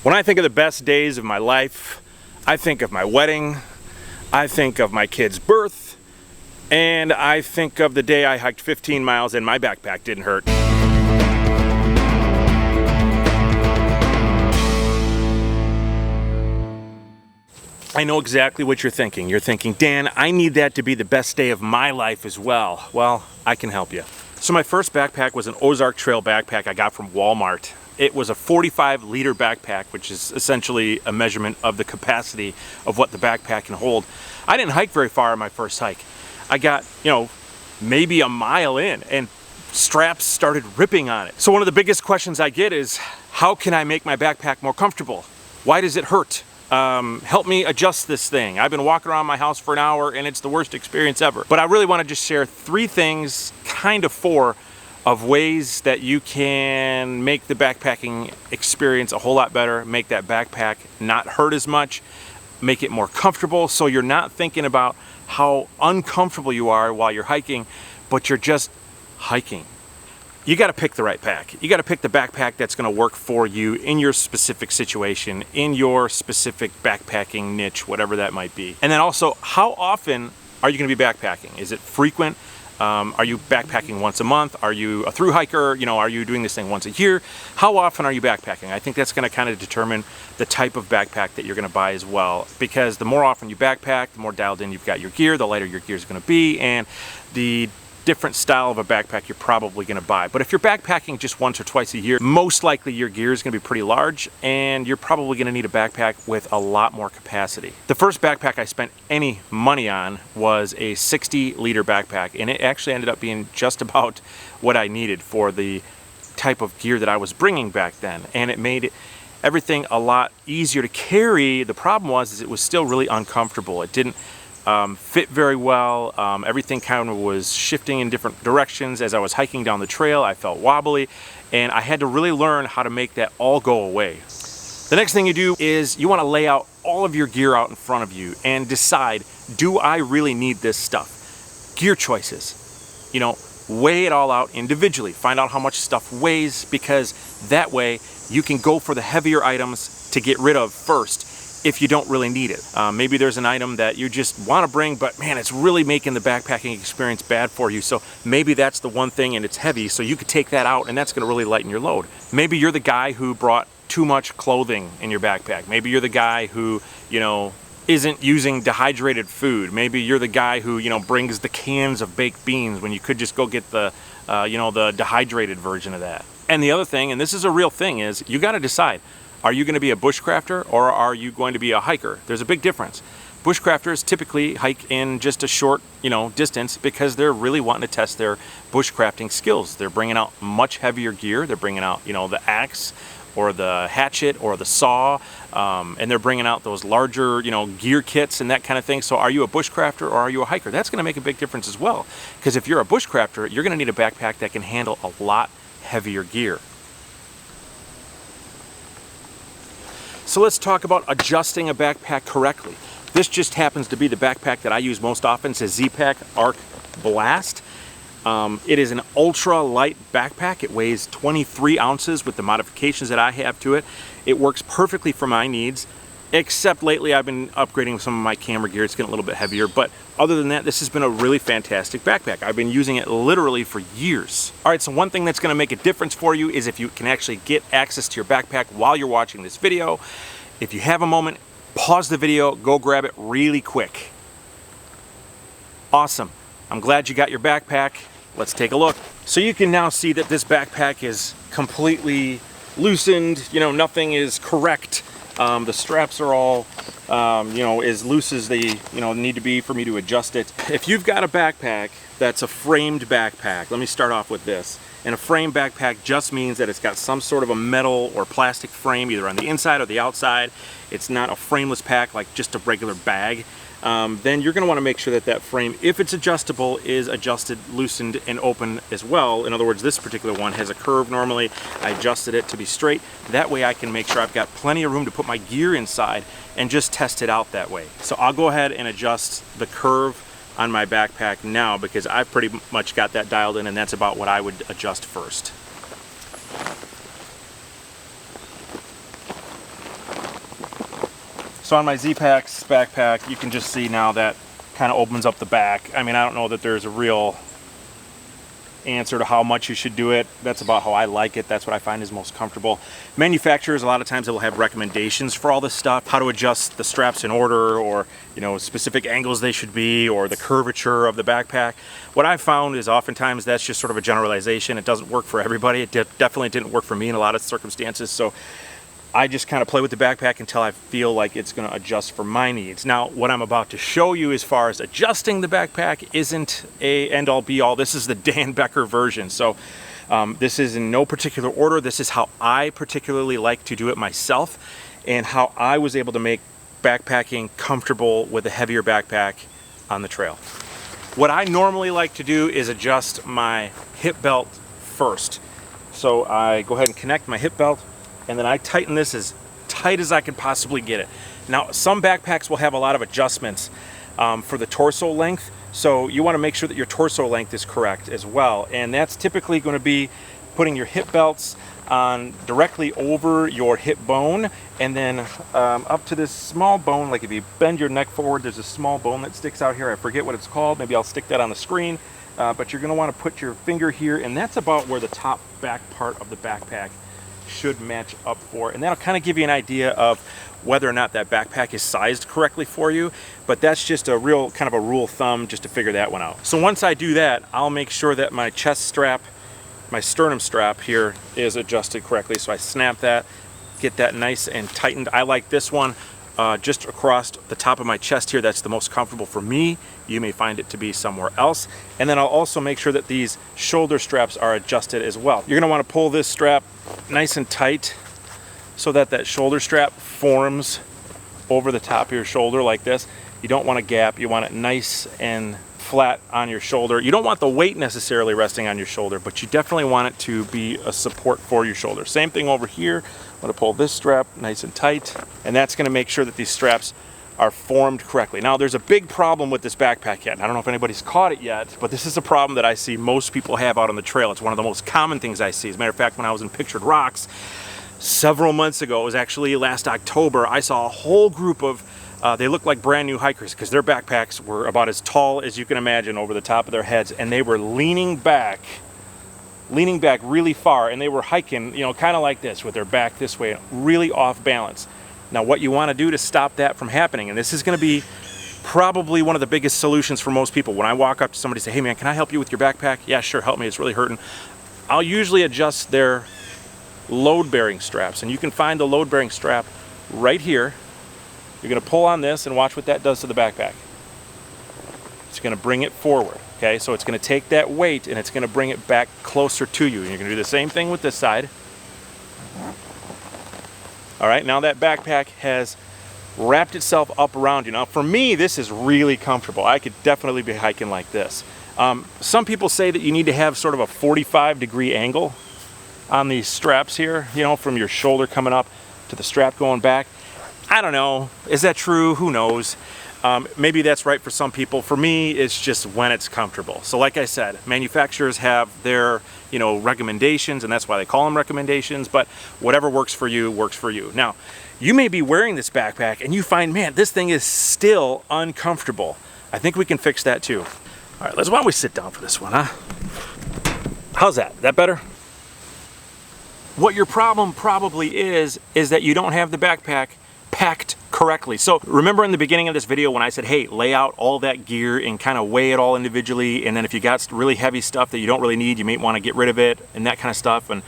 When I think of the best days of my life, I think of my wedding, I think of my kid's birth, and I think of the day I hiked 15 miles and my backpack didn't hurt. I know exactly what you're thinking. You're thinking, Dan, I need that to be the best day of my life as well. Well, I can help you. So my first backpack was an Ozark Trail backpack I got from Walmart. It was a 45-liter backpack, which is essentially a measurement of the capacity of what the backpack can hold. I didn't hike very far on my first hike. I got, maybe a mile in, and straps started ripping on it. So one of the biggest questions I get is, how can I make my backpack more comfortable? Why does it hurt? Help me adjust this thing. I've been walking around my house for an hour and it's the worst experience ever. But I really want to just share 3 things, kind of 4, of ways that you can make the backpacking experience a whole lot better, make that backpack not hurt as much, make it more comfortable so you're not thinking about how uncomfortable you are while you're hiking, but you're just hiking. You got to pick the right pack. You got to pick the backpack that's going to work for you in your specific situation, in your specific backpacking niche, whatever that might be. And then also, how often are you going to be backpacking? Is it frequent? Are you backpacking once a month? Are you a thru hiker? Are you doing this thing once a year? How often are you backpacking? I think that's going to kind of determine the type of backpack that you're going to buy as well. Because the more often you backpack, the more dialed in you've got your gear, the lighter your gear is going to be, and the different style of a backpack you're probably going to buy. But if you're backpacking just once or twice a year, most likely your gear is going to be pretty large and you're probably going to need a backpack with a lot more capacity. The first backpack I spent any money on was a 60-liter backpack, and it actually ended up being just about what I needed for the type of gear that I was bringing back then, and it made everything a lot easier to carry. The problem was it was still really uncomfortable. It didn't fit very well. Everything kind of was shifting in different directions. As I was hiking down the trail, I felt wobbly, and I had to really learn how to make that all go away. The next thing you do is you want to lay out all of your gear out in front of you and decide, do I really need this stuff? Gear choices. Weigh it all out individually. Find out how much stuff weighs, because that way you can go for the heavier items to get rid of first if you don't really need it. Maybe there's an item that you just want to bring, but man, it's really making the backpacking experience bad for you. So maybe that's the one thing, and it's heavy, so you could take that out and that's going to really lighten your load. Maybe you're the guy who brought too much clothing in your backpack. Maybe you're the guy who, isn't using dehydrated food. Maybe you're the guy who, brings the cans of baked beans when you could just go get the, the dehydrated version of that. And the other thing, and this is a real thing, is you got to decide, are you going to be a bushcrafter or are you going to be a hiker? There's a big difference. Bushcrafters typically hike in just a short, distance because they're really wanting to test their bushcrafting skills. They're bringing out much heavier gear. They're bringing out, the axe or the hatchet or the saw, and they're bringing out those larger, gear kits and that kind of thing. So are you a bushcrafter or are you a hiker? That's going to make a big difference as well. Because if you're a bushcrafter, you're going to need a backpack that can handle a lot heavier gear. So let's talk about adjusting a backpack correctly. This just happens to be the backpack that I use most often. It's a Z-Pack Arc Blast. It is an ultra-light backpack. It weighs 23 ounces with the modifications that I have to it. It works perfectly for my needs, except lately I've been upgrading some of my camera gear. It's getting a little bit heavier, but other than that, this has been a really fantastic backpack. I've been using it literally for years. All right, so one thing that's gonna make a difference for you is if you can actually get access to your backpack while you're watching this video. If you have a moment, pause the video, go grab it really quick. Awesome. I'm glad you got your backpack. Let's take a look. So you can now see that this backpack is completely loosened. Nothing is correct. The straps are all, as loose as they, need to be for me to adjust it. If you've got a backpack that's a framed backpack, let me start off with this. And a framed backpack just means that it's got some sort of a metal or plastic frame either on the inside or the outside. It's not a frameless pack like just a regular bag. Then you're going to want to make sure that that frame, if it's adjustable, is adjusted, loosened, and open as well. In other words, this particular one has a curve normally. I adjusted it to be straight. That way I can make sure I've got plenty of room to put my gear inside and just test it out that way. So I'll go ahead and adjust the curve on my backpack now because I've pretty much got that dialed in, and that's about what I would adjust first. So on my Z-Packs backpack, you can just see now that kind of opens up the back. I mean, I don't know that there's a real answer to how much you should do it. That's about how I like it. That's what I find is most comfortable. Manufacturers, a lot of times they will have recommendations for all this stuff, how to adjust the straps in order, or specific angles they should be, or the curvature of the backpack. What I've found is oftentimes that's just sort of a generalization. It doesn't work for everybody. It definitely didn't work for me in a lot of circumstances. So I just kind of play with the backpack until I feel like it's going to adjust for my needs. Now, what I'm about to show you as far as adjusting the backpack isn't a end-all be-all. This is the Dan Becker version. So this is in no particular order. This is how I particularly like to do it myself, and how I was able to make backpacking comfortable with a heavier backpack on the trail. What I normally like to do is adjust my hip belt first. So I go ahead and connect my hip belt, and then I tighten this as tight as I can possibly get it. Now, some backpacks will have a lot of adjustments for the torso length, so you want to make sure that your torso length is correct as well. And that's typically going to be putting your hip belts on directly over your hip bone, and then up to this small bone. Like if you bend your neck forward, there's a small bone that sticks out here. I forget what it's called. Maybe I'll stick that on the screen. But you're going to want to put your finger here, and that's about where the top back part of the backpack should match up for, and that'll kind of give you an idea of whether or not that backpack is sized correctly for you. But that's just a real kind of a rule of thumb just to figure that one out. So once I do that, I'll make sure that my chest strap, my sternum strap here, is adjusted correctly. So I snap that, get that nice and tightened. I like this one just across the top of my chest here. That's the most comfortable for me. You may find it to be somewhere else. And then I'll also make sure that these shoulder straps are adjusted as well. You're going to want to pull this strap nice and tight so that that shoulder strap forms over the top of your shoulder like this. You don't want a gap. You want it nice and flat on your shoulder. You don't want the weight necessarily resting on your shoulder, but you definitely want it to be a support for your shoulder. Same thing over here. I'm going to pull this strap nice and tight, and that's going to make sure that these straps are formed correctly. Now, there's a big problem with this backpack yet, and I don't know if anybody's caught it yet, but this is a problem that I see most people have out on the trail. It's one of the most common things I see. As a matter of fact, when I was in Pictured Rocks several months ago, it was actually last October, I saw a whole group of they looked like brand new hikers, because their backpacks were about as tall as you can imagine over the top of their heads, and they were leaning back really far, and they were hiking, kind of like this, with their back this way, really off balance. Now, what you want to do to stop that from happening, and this is going to be probably one of the biggest solutions for most people. When I walk up to somebody and say, hey man, can I help you with your backpack? Yeah, sure, help me, it's really hurting. I'll usually adjust their load-bearing straps, and you can find the load-bearing strap right here. You're going to pull on this and watch what that does to the backpack. It's going to bring it forward, okay? So it's going to take that weight and it's going to bring it back closer to you. And you're going to do the same thing with this side. All right, now that backpack has wrapped itself up around you. Now, for me, this is really comfortable. I could definitely be hiking like this. Some people say that you need to have sort of a 45-degree angle on these straps here, from your shoulder coming up to the strap going back. I don't know. Is that true? Who knows? Maybe that's right for some people. For me, it's just when it's comfortable. So like I said, manufacturers have their, recommendations, and that's why they call them recommendations, but whatever works for you, works for you. Now, you may be wearing this backpack and you find, man, this thing is still uncomfortable. I think we can fix that too. All right, why don't we sit down for this one, huh? How's that? That better? What your problem probably is that you don't have the backpack packed correctly. So remember in the beginning of this video when I said, hey, lay out all that gear and kind of weigh it all individually, and then if you got really heavy stuff that you don't really need, you may want to get rid of it and that kind of stuff, and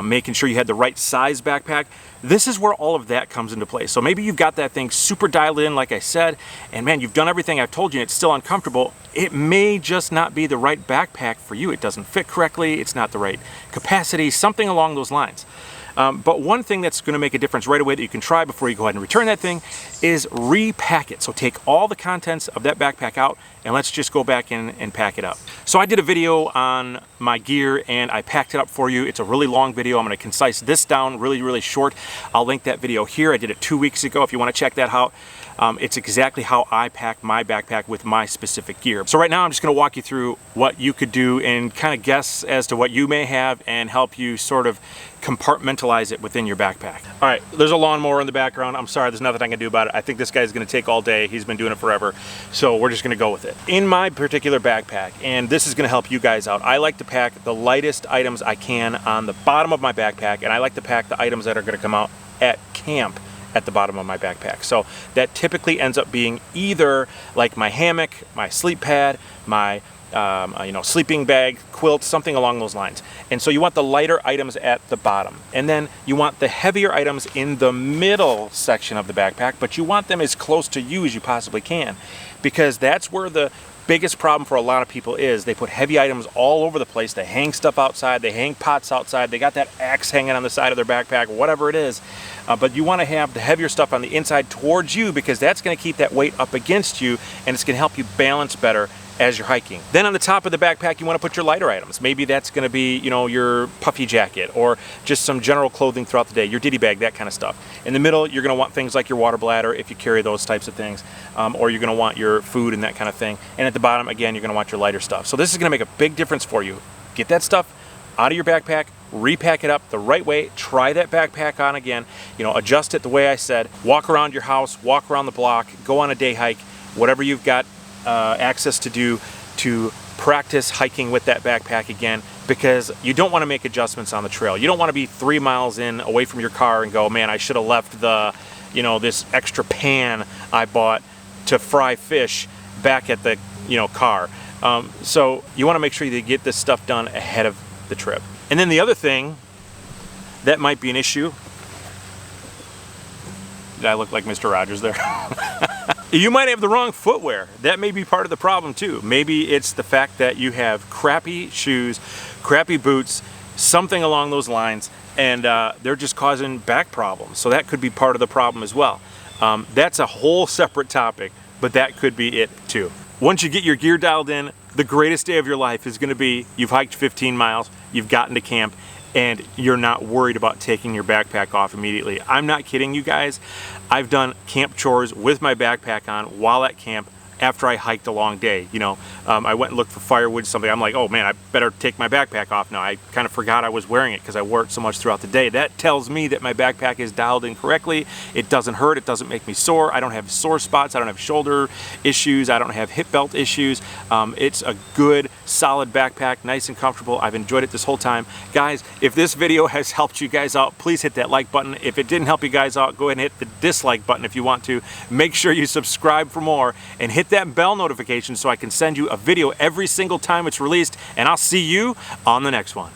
making sure you had the right size backpack. This is where all of that comes into play. So maybe you've got that thing super dialed in, like I said, and man, you've done everything I've told you and it's still uncomfortable. It may just not be the right backpack for you. It doesn't fit correctly, it's not the right capacity, something along those lines. But one thing that's going to make a difference right away that you can try before you go ahead and return that thing is repack it. So take all the contents of that backpack out and let's just go back in and pack it up. So I did a video on my gear and I packed it up for you. It's a really long video. I'm going to concise this down really short. I'll link that video here. I did it 2 weeks ago if you want to check that out. It's exactly how I pack my backpack with my specific gear. So right now I'm just going to walk you through what you could do and kind of guess as to what you may have and help you sort of compartmentalize it within your backpack. All right, there's a lawnmower in the background. I'm sorry, there's nothing I can do about it. I think this guy's going to take all day. He's been doing it forever. So we're just going to go with it. In my particular backpack, and this is going to help you guys out, I like to pack the lightest items I can on the bottom of my backpack, and I like to pack the items that are going to come out at camp at the bottom of my backpack. So that typically ends up being either like my hammock, my sleep pad, my sleeping bag, quilt, something along those lines. And so you want the lighter items at the bottom. And then you want the heavier items in the middle section of the backpack, but you want them as close to you as you possibly can, because that's where the biggest problem for a lot of people is. They put heavy items all over the place. They hang stuff outside, they hang pots outside, they got that axe hanging on the side of their backpack, whatever it is. But you want to have the heavier stuff on the inside towards you, because that's going to keep that weight up against you and it's going to help you balance better as you're hiking. Then on the top of the backpack, you want to put your lighter items. Maybe that's going to be, your puffy jacket or just some general clothing throughout the day, your ditty bag, that kind of stuff. In the middle, you're going to want things like your water bladder if you carry those types of things, or you're going to want your food and that kind of thing. And at the bottom, again, you're going to want your lighter stuff. So this is going to make a big difference for you. Get that stuff out of your backpack, repack it up the right way, try that backpack on again, adjust it the way I said, walk around your house, walk around the block, go on a day hike, whatever you've got access to do to practice hiking with that backpack again, because you don't want to make adjustments on the trail. You don't want to be 3 miles in away from your car and go, man, I should have left the, this extra pan I bought to fry fish back at the, car. So you want to make sure you get this stuff done ahead of the trip. And then the other thing that might be an issue, did I look like Mr. Rogers there? You might have the wrong footwear. That may be part of the problem too. Maybe it's the fact that you have crappy shoes, crappy boots, something along those lines, and they're just causing back problems. So that could be part of the problem as well. That's a whole separate topic, but that could be it too. Once you get your gear dialed in, the greatest day of your life is going to be you've hiked 15 miles, you've gotten to camp, and you're not worried about taking your backpack off immediately. I'm not kidding you guys. I've done camp chores with my backpack on while at camp after I hiked a long day. I went and looked for firewood, something. I'm like, oh man, I better take my backpack off now. I kind of forgot I was wearing it because I wore it so much throughout the day. That tells me that my backpack is dialed in correctly. It doesn't hurt, it doesn't make me sore. I don't have sore spots, I don't have shoulder issues, I don't have hip belt issues. It's a good, solid backpack, nice and comfortable. I've enjoyed it this whole time. Guys, if this video has helped you guys out, please hit that like button. If it didn't help you guys out, go ahead and hit the dislike button if you want to. Make sure you subscribe for more and hit that bell notification so I can send you a video every single time it's released, and I'll see you on the next one.